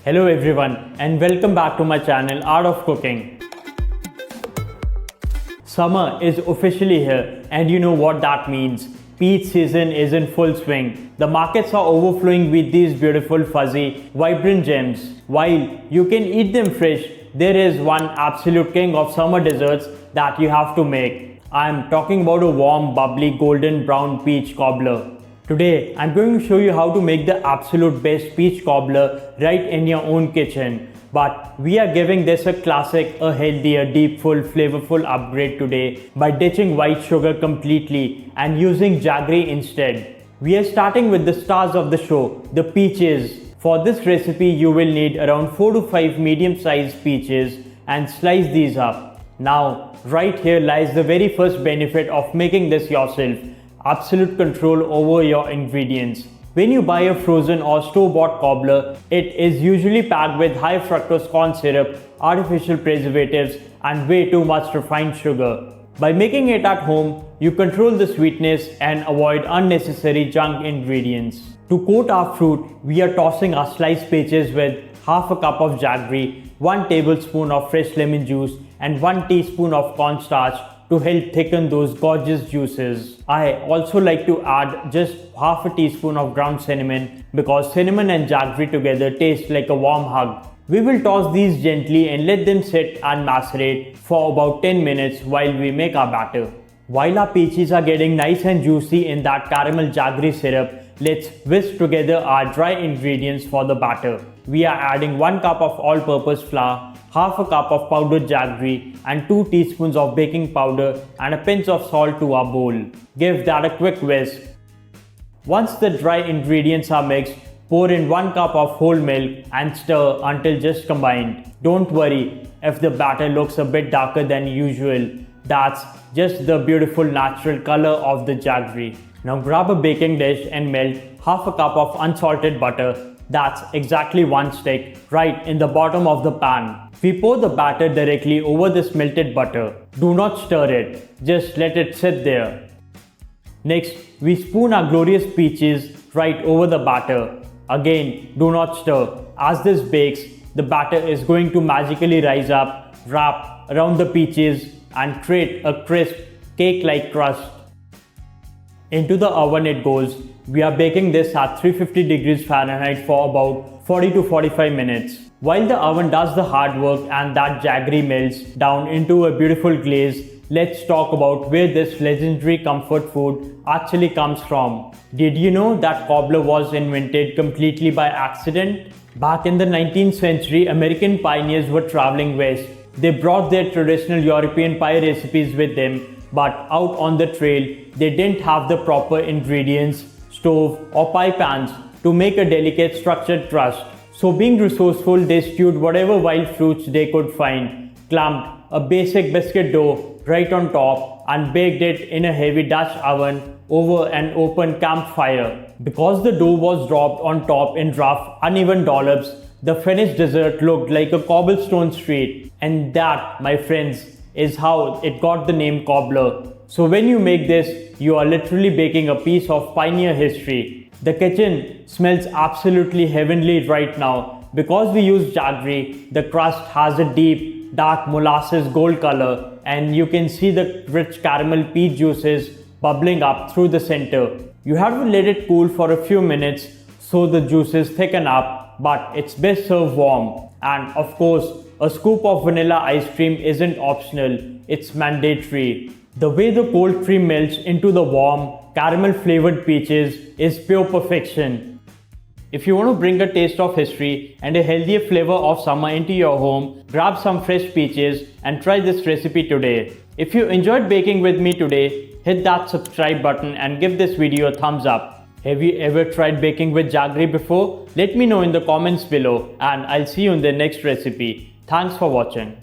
Hello everyone and welcome back to my channel Art of Cooking. Summer is officially here and you know what that means. Peach season is in full swing. The markets are overflowing with these beautiful fuzzy, vibrant gems. While you can eat them fresh, there is one absolute king of summer desserts that you have to make. I am talking about a warm, bubbly, golden brown peach cobbler. Today, I'm going to show you how to make the absolute best peach cobbler right in your own kitchen. But we are giving this a classic, a healthier, deep, full, flavorful upgrade today by ditching white sugar completely and using jaggery instead. We are starting with the stars of the show, the peaches. For this recipe, you will need around 4 to 5 medium-sized peaches and slice these up. Now, right here lies the very first benefit of making this yourself. Absolute control over your ingredients. When you buy a frozen or store-bought cobbler, it is usually packed with high fructose corn syrup, artificial preservatives, and way too much refined sugar. By making it at home, you control the sweetness and avoid unnecessary junk ingredients. To coat our fruit, we are tossing our sliced peaches with half a cup of jaggery, 1 tablespoon of fresh lemon juice, and 1 teaspoon of cornstarch to help thicken those gorgeous juices. I also like to add just half a teaspoon of ground cinnamon because cinnamon and jaggery together taste like a warm hug. We will toss these gently and let them sit and macerate for about 10 minutes while we make our batter. While our peaches are getting nice and juicy in that caramel jaggery syrup, let's whisk together our dry ingredients for the batter. We are adding 1 cup of all-purpose flour, half a cup of powdered jaggery and 2 teaspoons of baking powder and a pinch of salt to our bowl. Give that a quick whisk. Once the dry ingredients are mixed, pour in 1 cup of whole milk and stir until just combined. Don't worry if the batter looks a bit darker than usual. That's just the beautiful natural color of the jaggery. Now grab a baking dish and melt half a cup of unsalted butter. That's exactly 1 stick right in the bottom of the pan. We pour the batter directly over this melted butter. Do not stir it, just let it sit there. Next, we spoon our glorious peaches right over the batter. Again, do not stir. As this bakes, the batter is going to magically rise up, wrap around the peaches and create a crisp, cake-like crust. Into the oven it goes. We are baking this at 350 degrees Fahrenheit for about 40 to 45 minutes. While the oven does the hard work and that jaggery melts down into a beautiful glaze, let's talk about where this legendary comfort food actually comes from. Did you know that cobbler was invented completely by accident? Back in the 19th century, American pioneers were traveling west. They brought their traditional European pie recipes with them, but out on the trail, they didn't have the proper ingredients, stove or pie pans to make a delicate structured crust. So being resourceful, they stewed whatever wild fruits they could find, clamped a basic biscuit dough right on top and baked it in a heavy Dutch oven over an open campfire. Because the dough was dropped on top in rough, uneven dollops, the finished dessert looked like a cobblestone street. And that, my friends, is how it got the name cobbler. So when you make this, you are literally baking a piece of pioneer history. The kitchen smells absolutely heavenly right now. Because we use jaggery, the crust has a deep, dark molasses gold color and you can see the rich caramel peach juices bubbling up through the center. You have to let it cool for a few minutes so the juices thicken up, but it's best served warm. And of course, a scoop of vanilla ice cream isn't optional, it's mandatory. The way the cold cream melts into the warm, caramel flavored peaches is pure perfection. If you want to bring a taste of history and a healthier flavor of summer into your home, grab some fresh peaches and try this recipe today. If you enjoyed baking with me today, hit that subscribe button and give this video a thumbs up. Have you ever tried baking with jaggery before? Let me know in the comments below and I'll see you in the next recipe. Thanks for watching.